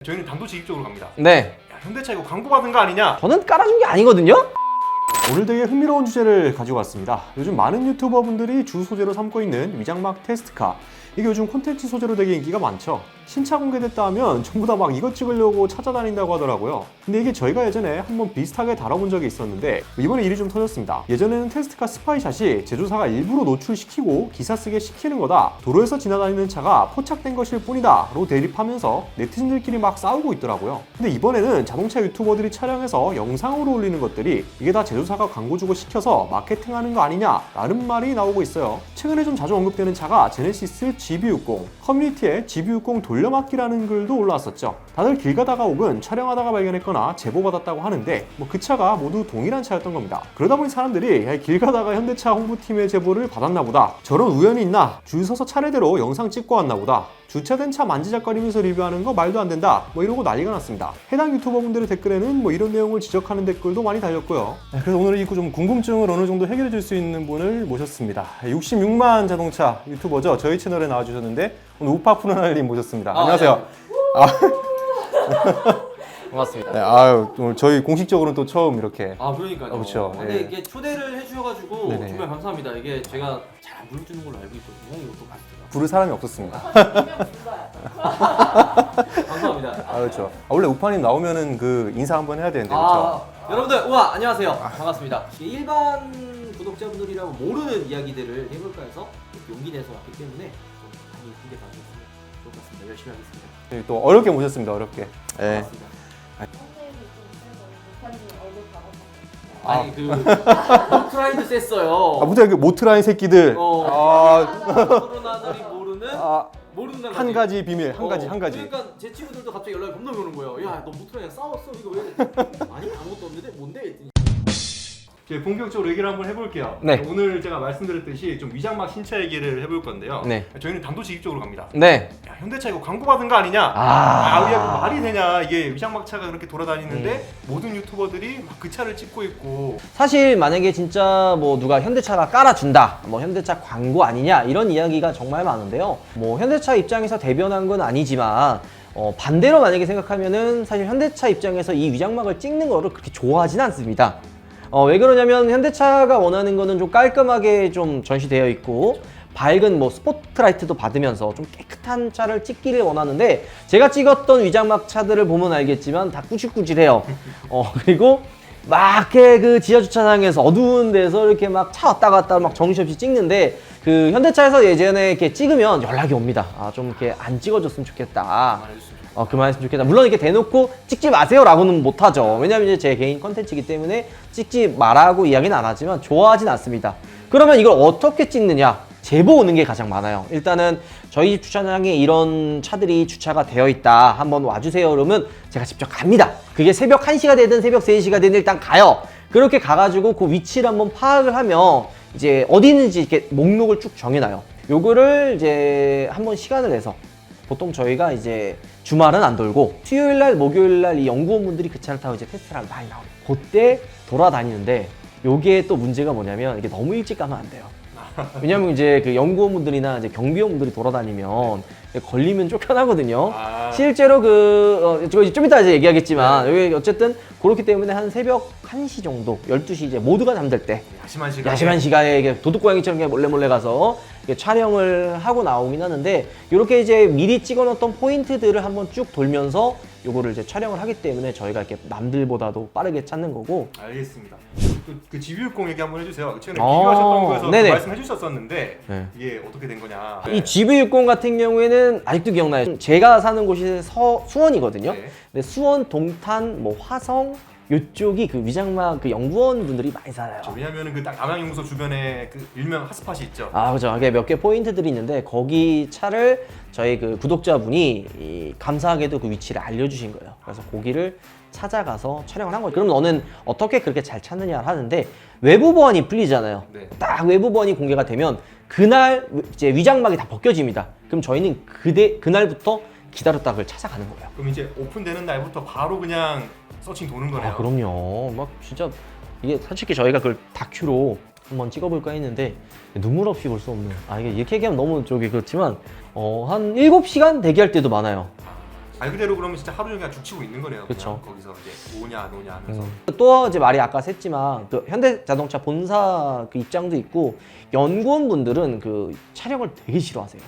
저희는 단도직입적으로 갑니다. 네. 야, 현대차 이거 광고 받은 거 아니냐? 저는 깔아준 게 아니거든요? 오늘 되게 흥미로운 주제를 가지고 왔습니다. 요즘 많은 유튜버분들이 주 소재로 삼고 있는 위장막 테스트카. 이게 요즘 콘텐츠 소재로 되게 인기가 많죠. 신차 공개됐다 하면 전부 다 막 이것 찍으려고 찾아다닌다고 하더라고요. 근데 이게 저희가 예전에 한번 비슷하게 다뤄본 적이 있었는데 이번에 일이 좀 터졌습니다. 예전에는 테스트카 스파이샷이 제조사가 일부러 노출시키고 기사 쓰게 시키는 거다. 도로에서 지나다니는 차가 포착된 것일 뿐이다. 로 대립하면서 네티즌들끼리 막 싸우고 있더라고요. 근데 이번에는 자동차 유튜버들이 촬영해서 영상으로 올리는 것들이 이게 다 제조사가 광고 주고 시켜서 마케팅하는 거 아니냐 라는 말이 나오고 있어요. 최근에 좀 자주 언급되는 차가 제네시스 GV60, 커뮤니티에 GV60 돌려막기라는 글도 올라왔었죠. 다들 길 가다가 혹은 촬영하다가 발견했거나 제보받았다고 하는데 그 차가 모두 동일한 차였던 겁니다. 그러다 보니 사람들이 야, 길 가다가 현대차 홍보팀의 제보를 받았나 보다. 저런 우연이 있나? 줄 서서 차례대로 영상 찍고 왔나 보다. 주차된 차 만지작거리면서 리뷰하는 거 말도 안 된다. 이러고 난리가 났습니다. 해당 유튜버분들의 댓글에는 이런 내용을 지적하는 댓글도 많이 달렸고요. 그래서 오늘 이 좀 궁금증을 어느 정도 해결해 줄 수 있는 분을 모셨습니다. 66만 자동차 유튜버죠. 저희 채널에 나와주셨는데 오늘 우파푸르날님 모셨습니다. 안녕하세요. 반갑습니다. 네, 오늘 저희 공식적으로는 또 처음 이렇게. 그러니까요. 그렇죠. 근데 네. 이게 초대를 해주셔가지고 네네. 정말 감사합니다. 이게 제가 잘 안 불러주는 걸로 알고 있거든요. 이것도 봤어요. 부를 사람이 없었습니다. 감사합니다. 그렇죠. 원래 우파님 나오면은 그 인사 한번 해야 되는데 그렇죠. 여러분들 우와 안녕하세요. 반갑습니다. 일반 구독자분들이라면 모르는 이야기들을 해볼까 해서 이렇게 용기 내서 왔기 때문에 많이 크게 봐주시면 좋을 것 같습니다. 열심히 하겠습니다. 저희 또 어렵게 모셨습니다. 어렵게. 네. 반갑습니다. 아. 그 모트라인도 셌어요. 무슨 그 모트라인 새끼들. 코로나들이 모르는 한 가지 비밀, 한 가지. 그러니까 제 친구들도 갑자기 연락이 겁나 오는 거예요. 야, 너 모트라이랑 싸웠어? 이거 왜? 아니 아무것도 없는데 뭔데? 했더니 이제 본격적으로 얘기를 한번 해볼게요. 네. 오늘 제가 말씀드렸듯이 좀 위장막 신차 얘기를 해볼 건데요. 네. 저희는 단도직입적으로 갑니다. 네. 야, 현대차 이거 광고 받은 거 아니냐? 야, 말이 되냐? 이게 위장막 차가 그렇게 돌아다니는데 모든 유튜버들이 막 그 차를 찍고 있고. 사실 만약에 진짜 누가 현대차가 깔아준다, 현대차 광고 아니냐 이런 이야기가 정말 많은데요. 현대차 입장에서 대변한 건 아니지만 반대로 만약에 생각하면은 사실 현대차 입장에서 이 위장막을 찍는 거를 그렇게 좋아하진 않습니다. 왜 그러냐면 현대차가 원하는 거는 좀 깔끔하게 좀 전시되어 있고 밝은 스포트라이트도 받으면서 좀 깨끗한 차를 찍기를 원하는데 제가 찍었던 위장막 차들을 보면 알겠지만 다 꾸질꾸질해요. 그리고 막 이렇게 그 지하 주차장에서 어두운 데서 이렇게 막 차 왔다 갔다 막 정신없이 찍는데 그 현대차에서 예전에 이렇게 찍으면 연락이 옵니다. 좀 이렇게 안 찍어줬으면 좋겠다. 그만했으면 좋겠다. 물론 이렇게 대놓고 찍지 마세요라고는 못하죠. 왜냐면 이제 제 개인 컨텐츠이기 때문에 찍지 말라고 이야기는 안 하지만 좋아하진 않습니다. 그러면 이걸 어떻게 찍느냐? 제보 오는 게 가장 많아요. 일단은 저희 집 주차장에 이런 차들이 주차가 되어 있다. 한번 와주세요. 그러면 제가 직접 갑니다. 그게 새벽 1시가 되든 새벽 3시가 되든 일단 가요. 그렇게 가가지고 그 위치를 한번 파악을 하면 이제 어디 있는지 이렇게 목록을 쭉 정해놔요. 요거를 이제 한번 시간을 내서 보통 저희가 이제 주말은 안 돌고 수요일날, 목요일날 이 연구원분들이 그 차를 타고 이제 테스트를 많이 나와요. 그때 돌아다니는데 요게 또 문제가 뭐냐면 이게 너무 일찍 가면 안 돼요. 왜냐면 이제 그 연구원분들이나 이제 경비원분들이 돌아다니면 걸리면 쫓겨나거든요. 실제로 좀 이따 이제 얘기하겠지만 여기 어쨌든 그렇기 때문에 한 새벽 1시 정도, 12시 이제 모두가 잠들 때 야심한 시간에 이게 도둑고양이처럼 몰래 가서 촬영을 하고 나오긴 하는데 이렇게 이제 미리 찍어놓던 포인트들을 한번 쭉 돌면서 요거를 이제 촬영을 하기 때문에 저희가 이렇게 남들보다도 빠르게 찾는 거고. 알겠습니다. 그 GV60 얘기 한번 해주세요. 최근에 비교하셨던 거에서 말씀해 주셨었는데 이게 어떻게 된 거냐. 이 GV60 같은 경우에는 아직도 기억나요. 제가 사는 곳이 수원이거든요. 근데 수원, 동탄, 화성 이쪽이 그 위장막 그 연구원 분들이 많이 살아요. 왜냐면은 그 남양연구소 주변에 그 일명 핫스팟이 있죠. 그죠. 그게 몇 개 포인트들이 있는데 거기 차를 저희 그 구독자분이 감사하게도 그 위치를 알려주신 거예요. 그래서 거기를 찾아가서 촬영을 한 거예요. 그럼 너는 어떻게 그렇게 잘 찾느냐를 하는데 외부 보안이 풀리잖아요. 딱 외부 보안이 공개가 되면 그날 이제 위장막이 다 벗겨집니다. 그럼 저희는 그날부터 기다렸다 그걸 찾아가는 거예요. 그럼 이제 오픈되는 날부터 바로 그냥 서칭 도는 거네요. 그럼요. 막 진짜 이게 솔직히 저희가 그걸 다큐로 한번 찍어볼까 했는데 눈물 없이 볼 수 없는 이게 이렇게 얘기하면 너무 그렇지만 한 7시간 대기할 때도 많아요. 말 그대로 그러면 진짜 하루 종일 그냥 죽치고 있는 거네요. 그쵸. 그냥 거기서 이제 오냐 안 오냐 하면서. 또 이제 말이 아까 샜지만 그 현대자동차 본사 그 입장도 있고 연구원분들은 그 촬영을 되게 싫어하세요.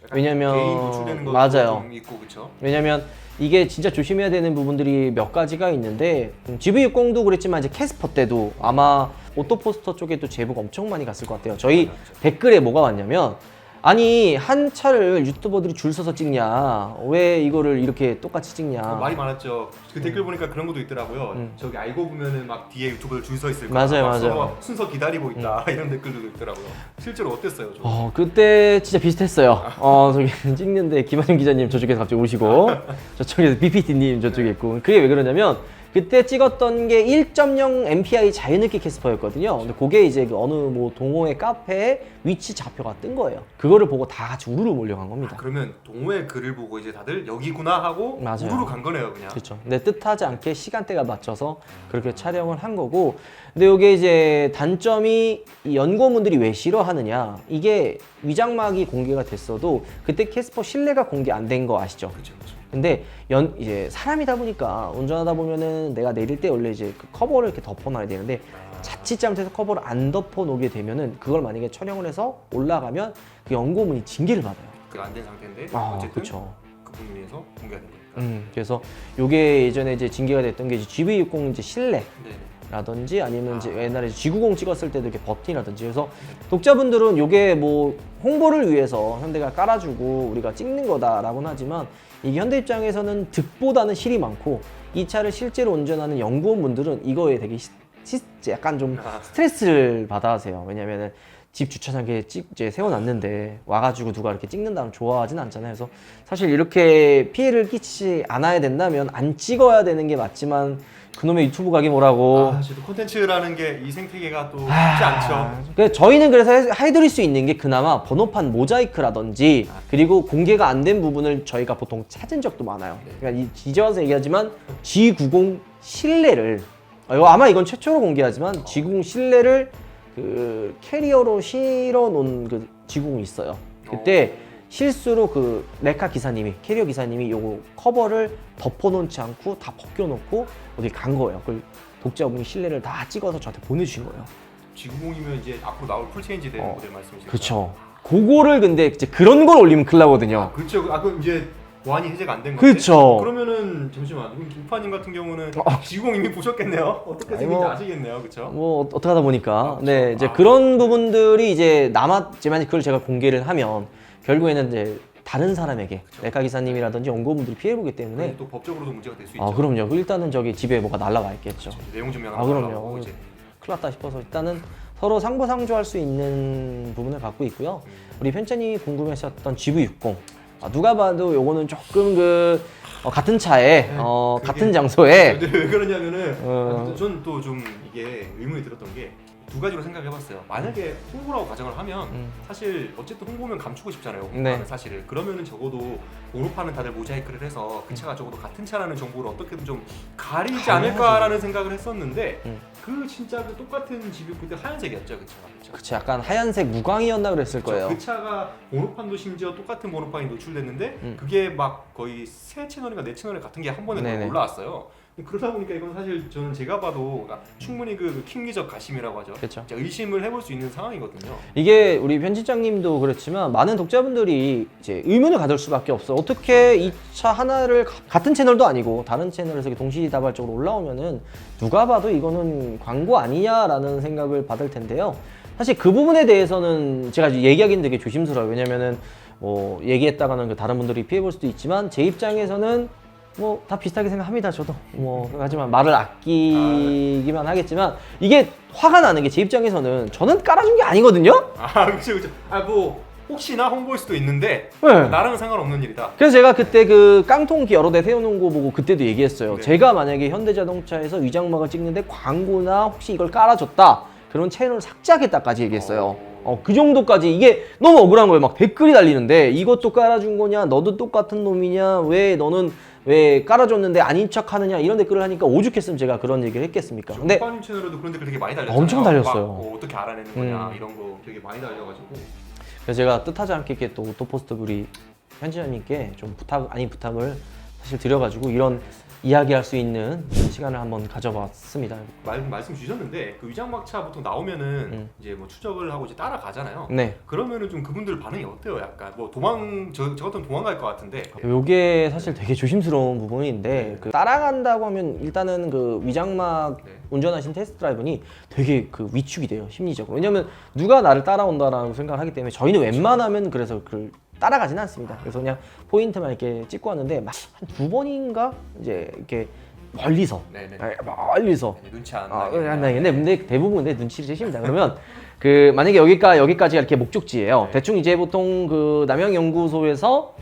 약간 왜냐면 개인 노출되는 것도 맞아요. 좀 있고 그렇죠. 왜냐면 이게 진짜 조심해야 되는 부분들이 몇 가지가 있는데 GV60도 그랬지만 이제 캐스퍼 때도 아마 오토포스터 쪽에도 제보가 엄청 많이 갔을 것 같아요. 저희 댓글에 뭐가 왔냐면 아니 한 차를 유튜버들이 줄 서서 찍냐 왜 이거를 이렇게 똑같이 찍냐 말이 많았죠. 그 댓글 보니까 그런 것도 있더라고요. 저기 알고 보면은 막 뒤에 유튜버들 줄 서 있을 거야. 맞아요, 막 맞아요. 서로 순서 기다리고 있다 이런 댓글도 있더라고요. 실제로 어땠어요, 저? 그때 진짜 비슷했어요. 저기 찍는데 김한영 기자님 저쪽에서 갑자기 오시고 저쪽에서 BPT님 저쪽에 있고 그게 왜 그러냐면 그때 찍었던 게 1.0 MPI 자연흡기 캐스퍼였거든요. 근데 그게 이제 그 어느 뭐 동호회 카페에 위치 좌표가 뜬 거예요. 그거를 보고 다 같이 우르르 몰려간 겁니다. 그러면 동호회 글을 보고 이제 다들 여기구나 하고 맞아요. 우르르 간 거네요, 그냥. 그렇죠. 근데 뜻하지 않게 시간대가 맞춰서 그렇게 촬영을 한 거고, 근데 이게 이제 단점이 이 연구원분들이 왜 싫어하느냐, 이게 위장막이 공개가 됐어도 그때 캐스퍼 실내가 공개 안 된 거 아시죠? 그렇죠, 그렇죠. 근데 이제 사람이다 보니까 운전하다 보면은 내가 내릴 때 원래 이제 그 커버를 이렇게 덮어놔야 되는데 자칫 잘못해서 커버를 안 덮어 놓게 되면은 그걸 만약에 촬영을 해서 올라가면 그 연구원분이 징계를 받아요. 그 안 된 상태인데 어쨌든 그렇죠. 그분을 위해서 공개가 된 거니까. 그래서 요게 예전에 이제 징계가 됐던 게 이제 GV60 이제 실내 네. 라든지 아니면 이제 옛날에 G90 찍었을 때도 이렇게 버튼이라든지 그래서 독자분들은 요게 뭐 홍보를 위해서 현대가 깔아주고 우리가 찍는 거다라고는 하지만 이게 현대 입장에서는 득보다는 실이 많고 이 차를 실제로 운전하는 연구원분들은 이거에 되게 약간 좀 스트레스를 받아 하세요. 왜냐면은 집 주차장에 이제 세워놨는데 와가지고 누가 이렇게 찍는다면 좋아하진 않잖아요. 그래서 사실 이렇게 피해를 끼치지 않아야 된다면 안 찍어야 되는 게 맞지만 그놈의 유튜브 가기 뭐라고. 저도 콘텐츠라는 게 이 생태계가 또 쉽지 않죠. 저희는 그래서 해드릴 수 있는 게 그나마 번호판 모자이크라든지 그리고 공개가 안 된 부분을 저희가 보통 찾은 적도 많아요. 그러니까 이제 와서 얘기하지만 G90 실내를 아마 이건 최초로 공개하지만 G90 실내를 그 캐리어로 실어 놓은 그 G90이 있어요. 그때 실수로 그 레카 기사님이 캐리어 기사님이 요거 커버를 덮어놓지 않고 다 벗겨놓고 어디 간 거예요. 그걸 독자분이 실내를 다 찍어서 저한테 보내주신 거예요. G90이면 이제 앞으로 나올 풀체인지 되는 모델 말씀이시죠? 그렇죠. 그거를 근데 이제 그런 걸 올리면 큰일 나거든요. 그렇죠. 그럼 이제 보안이 해제가 안 된 건데. 그렇죠. 그러면은 잠시만. 우파님 같은 경우는 G90 이미 보셨겠네요. 어떻게 생긴지 뭐, 아시겠네요, 그렇죠? 뭐 어떻게 하다 보니까 그렇죠. 네 이제 그런 부분들이 이제 남았지만 그걸 제가 공개를 하면 결국에는 이제 다른 사람에게 레카 기사님이라든지 연구원분들이 피해 보기 때문에 또 법적으로도 문제가 될 수 있죠. 그럼요. 일단은 저기 집에 뭐가 날라와 있겠죠. 내용 증명 그럼요. 이제. 큰일 났다 싶어서 일단은 서로 상부상조할 수 있는 부분을 갖고 있고요. 우리 편찬이 궁금해하셨던 GV60 누가 봐도 요거는 조금 같은 차에 같은 장소에 근데 왜 그러냐면은 전 또 좀 이게 의문이 들었던 게 두 가지로 생각을 해봤어요. 만약에 홍보라고 가정을 하면 사실 어쨌든 홍보면 감추고 싶잖아요. 홍보하는 사실을. 그러면은 적어도 번호판은 다들 모자이크를 해서 그 차가 적어도 같은 차라는 정보를 어떻게든 좀 가리지 않을까라는 생각을 했었는데 그 진짜 그 똑같은 GV 그때 하얀색이었죠, 그 차가. 그치, 약간 하얀색 무광이었나 그랬을 거예요. 그 차가 번호판도 심지어 똑같은 번호판이 노출됐는데 그게 막 거의 세 채널인가 네 채널 같은 게 한 번에 네네. 올라왔어요. 그러다 보니까 이건 사실 저는 제가 봐도 충분히 그 킹리적 가심이라고 하죠. 그쵸. 진짜 의심을 해볼 수 있는 상황이거든요. 이게 우리 편집장님도 그렇지만 많은 독자분들이 이제 의문을 가질 수밖에 없어. 어떻게 이 차 하나를 같은 채널도 아니고 다른 채널에서 이렇게 동시다발적으로 올라오면은 누가 봐도 이거는 광고 아니냐라는 생각을 받을 텐데요. 사실 그 부분에 대해서는 제가 얘기하기는 되게 조심스러워요. 왜냐면은 뭐 얘기했다가는 그 다른 분들이 피해 볼 수도 있지만 제 입장에서는 뭐 다 비슷하게 생각합니다. 저도 뭐 하지만 말을 아끼기만 하겠지만 이게 화가 나는 게 제 입장에서는 저는 깔아준 게 아니거든요. 그렇죠. 뭐 혹시나 홍보일 수도 있는데 네. 나랑은 상관없는 일이다. 그래서 제가 그때 그 깡통기 여러 대 세워놓은 거 보고 그때도 얘기했어요. 네. 제가 만약에 현대자동차에서 위장막을 찍는데 광고나 혹시 이걸 깔아줬다 그런 채널을 삭제하겠다까지 얘기했어요. 그 정도까지 이게 너무 억울한 거예요. 막 댓글이 달리는데 이것도 깔아준 거냐, 너도 똑같은 놈이냐, 왜 너는 왜 깔아줬는데 아닌 척 하느냐 이런 댓글을 하니까 오죽했으면 제가 그런 얘기를 했겠습니까. 근데 오빠님 채널에도 그런 댓글 되게 많이 달렸잖아요. 엄청 달렸어요. 막 어떻게 알아내는 거냐 이런 거 되게 많이 달려가지고. 그래서 제가 뜻하지 않게 또 오토포스트 우리 편집자님께 좀 부탁을 사실 드려가지고 이런 이야기할 수 있는 시간을 한번 가져봤습니다. 말씀 주셨는데 그 위장막차 보통 나오면은 이제 뭐 추적을 하고 이제 따라가잖아요. 네. 그러면은 좀 그분들 반응이 어때요? 약간 뭐 저 같으면 도망갈 것 같은데. 요게 사실 되게 조심스러운 부분인데 그 따라간다고 하면 일단은 그 위장막 네. 운전하신 테스트 드라이버니 되게 그 위축이 돼요, 심리적으로. 왜냐면 누가 나를 따라온다라고 생각을 하기 때문에 저희는 웬만하면 그래서 그 따라가지는 않습니다. 그래서 그냥 포인트만 이렇게 찍고 왔는데 한 2번인가 이제 이렇게 멀리서 네네. 멀리서 눈치 안 아, 나게. 근데 대부분 내 눈치를 채십니다. 그러면 그 만약에 여기까지가 이렇게 목적지예요. 네. 대충 이제 보통 그 남양연구소에서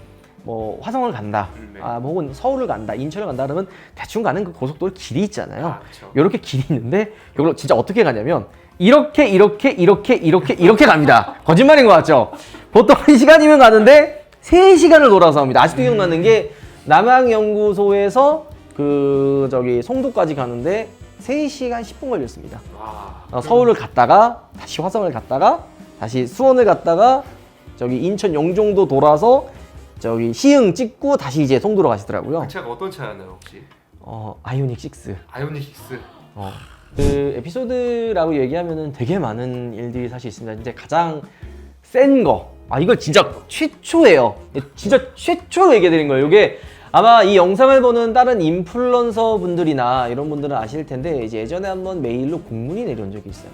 뭐 화성을 간다, 네. 뭐 혹은 서울을 간다, 인천을 간다 그러면 대충 가는 그 고속도로 길이 있잖아요. 그렇죠. 이렇게 길이 있는데 이걸 진짜 어떻게 가냐면 이렇게 갑니다. 거짓말인 것 같죠? 보통 1시간이면 가는데 3시간을 돌아서 합니다. 아직도 기억나는 게 남양연구소에서 그 저기 송도까지 가는데 3시간 10분 걸렸습니다. 와. 서울을 갔다가 다시 화성을 갔다가 다시 수원을 갔다가 저기 인천 영종도 돌아서 저기 시흥 찍고 다시 이제 송도로 가시더라고요. 그 차가 어떤 차였나요 혹시? 아이오닉 6. 아이오닉 6. 그 에피소드라고 얘기하면은 되게 많은 일들이 사실 있습니다. 이제 가장 센 거. 이거 진짜 최초예요. 진짜 최초로 얘기해드린 거예요. 이게 아마 이 영상을 보는 다른 인플루언서 분들이나 이런 분들은 아실 텐데 이제 예전에 한번 메일로 공문이 내려온 적이 있어요.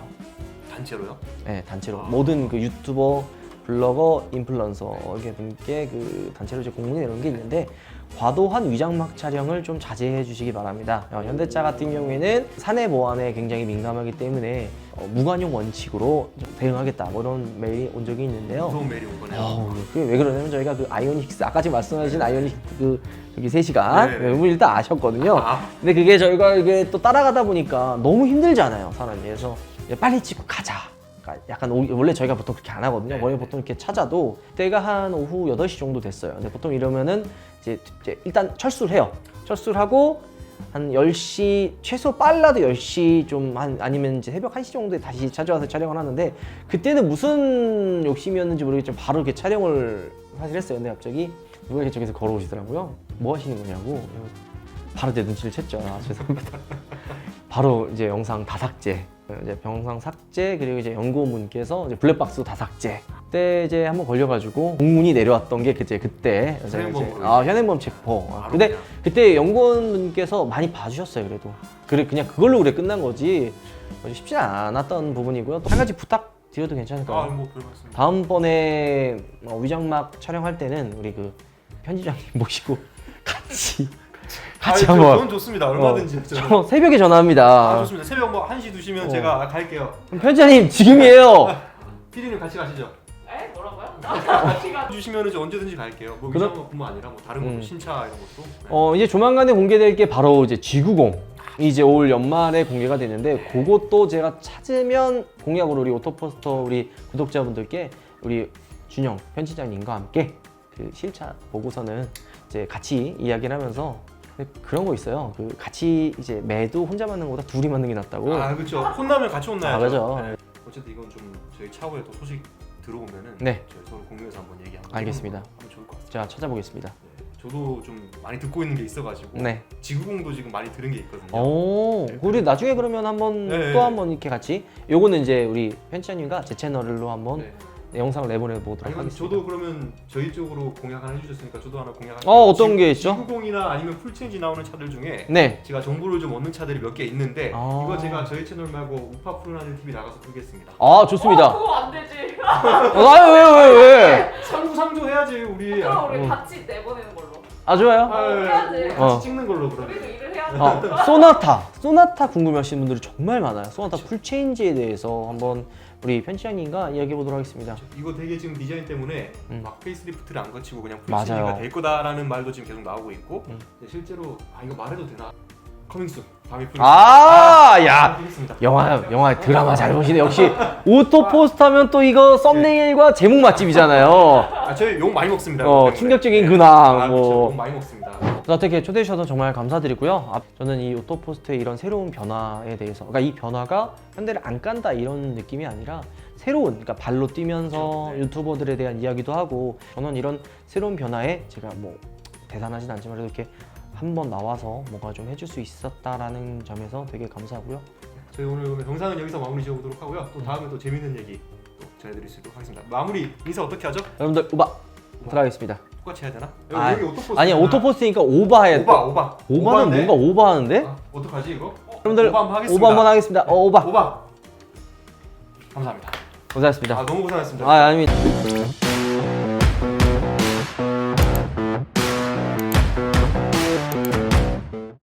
단체로요? 네, 단체로. 모든 그 유튜버, 블로거, 인플루언서 이렇게 분께 그 단체로 이제 공문이 내려온 게 있는데 과도한 위장막 촬영을 좀 자제해 주시기 바랍니다. 현대차 같은 경우에는 사내 보안에 굉장히 민감하기 때문에 무관용 원칙으로 좀 대응하겠다 뭐 이런 메일이 온 적이 있는데요. 무서운 메일이 온 거네요. 그게 왜 그러냐면 저희가 그 아이오닉 6 아까 지금 말씀하신 아이오닉 그 저기 3시간 네. 여러분 일단 아셨거든요. 근데 그게 저희가 이게 또 따라가다 보니까 너무 힘들잖아요, 사람이. 그래서 이제 빨리 찍고 가자. 그러니까 약간 원래 저희가 보통 그렇게 안 하거든요. 원래 보통 이렇게 찾아도 때가 한 오후 8시 정도 됐어요. 근데 보통 이러면은 이제 일단 철수를 해요. 철수를 하고 한 10시 최소 빨라도 10시 좀 아니면 이제 새벽 1시 정도에 다시 찾아와서 촬영을 하는데 그때는 무슨 욕심이었는지 모르겠지만 바로 이렇게 촬영을 사실 했어요. 근데 갑자기 누가 이렇게 저기서 걸어오시더라고요. 뭐 하시는 거냐고. 바로 제 눈치를 챘죠. 죄송합니다. 바로 이제 영상 다 삭제. 이제 영상 삭제 그리고 이제 연구원분께서 이제 블랙박스 다 삭제. 그때 이제 한번 걸려가지고 공문이 내려왔던 게 그때 현행범으로 현행범 체포. 바로 근데 그냥. 그때 연구원분께서 많이 봐주셨어요. 그래도 그냥 그걸로 끝난 거지 쉽지 않았던 부분이고요. 또 한 가지 부탁드려도 괜찮을까요? 뭐 별 말씀. 다음번에 위장막 촬영할 때는 우리 그 편집장님 모시고 같이 한번. 저는 좋습니다. 얼마든지. 저 새벽에 전화합니다. 좋습니다. 새벽 뭐 1시 2시면 제가 갈게요. 편집장님 지금이에요. PD님 같이 가시죠. 에? 뭐라고요? 같이 가. 주시면은 저 언제든지 갈게요. 뭐 그럼- 위장뿐만 아니라 뭐 다른 것도 신차 이런 것도. 이제 조만간에 공개될 게 바로 이제 G90. 이제 올 연말에 공개가 되는데 그것도 제가 찾으면 공약으로 우리 오토포스터 우리 구독자분들께 우리 준영 편집장님과 함께 그 실차 보고서는 이제 같이 이야기를 하면서 그런 거 있어요. 그 같이 이제 매도 혼자 맞는 것보다 둘이 맞는 게 낫다고. 그렇죠. 혼나면 같이 혼나야죠. 그죠. 네. 어쨌든 이건 좀 저희 차후에 또 소식 들어오면은 네. 저희 서울 공유에서 한번 얘기 한번 알겠습니다. 하면 좋을 것 같습니다. 제가 찾아보겠습니다. 네. 저도 좀 많이 듣고 있는 게 있어가지고 네. 지구공도 지금 많이 들은 게 있거든요. 네. 우리 나중에 그러면 한번 네. 또 한번 이렇게 같이 요거는 이제 우리 편집장님과 제 채널로 한번 네. 영상을 내보내 보도록 아니면 하겠습니다. 저도 그러면 저희 쪽으로 공약 하나 해주셨으니까 저도 하나 공약할게요. 어떤 게 있죠? G90이나 아니면 풀체인지 나오는 차들 중에 네. 제가 정보를 좀 얻는 차들이 몇 개 있는데 아. 이거 제가 저희 채널 말고 우파 프로라는 TV 나가서 풀겠습니다. 좋습니다. 그거 안 되지. 왜? 상조 해야지 우리. 그럼 우리 같이 내보내는 걸로. 좋아요. 해야지. 같이 찍는 걸로 그러면. 우리도 일을 해야지. 소나타 궁금해하시는 분들이 정말 많아요. 소나타 풀체인지에 대해서 한번 우리 편집장님과 이야기해 보도록 하겠습니다. 이거 되게 지금 디자인 때문에 막 페이스리프트를 안 거치고 그냥 맞아요. 풀체인지가 될 거다라는 말도 지금 계속 나오고 있고 음. 근데 실제로 이거 말해도 되나? 커밍순 밤이 풀. 야. 하겠습니다. 영화 드라마 잘 보시네. 역시 오토포스트 하면 또 이거 썸네일과 제목 맛집이잖아요. 저희 욕 많이 먹습니다. 그것 때문에. 충격적인 근황. 그렇죠. 욕 많이 먹습니다. 어떻게 초대해 주셔서 정말 감사드리고요. 저는 이 오토포스트의 이런 새로운 변화에 대해서, 그러니까 이 변화가 현대를 안 깐다 이런 느낌이 아니라 새로운, 그러니까 발로 뛰면서 그렇죠. 네. 유튜버들에 대한 이야기도 하고, 저는 이런 새로운 변화에 제가 뭐 대단하진 않지만 그래도 이렇게 한번 나와서 뭔가 좀 해줄 수 있었다라는 점에서 되게 감사하고요. 저희 오늘 그러면 영상은 여기서 마무리 지어보도록 하고요. 또 다음에 또 재밌는 얘기 또 전해드릴 수 있도록 하겠습니다. 마무리 인사 어떻게 하죠? 여러분들 우바 들어가겠습니다. 똑같이 해야 되나? 아, 여기 오토포스. 아니 오토포스니까 오바해. 오바. 오바는 오바인데? 뭔가 오바하는데? 아, 어떡하지 이거? 여러분들 오바 한번 하겠습니다. 오바 한번 하겠습니다. 오바. 오바. 감사합니다. 고생하셨습니다. 아 너무 고생하셨습니다. 아 아닙니다.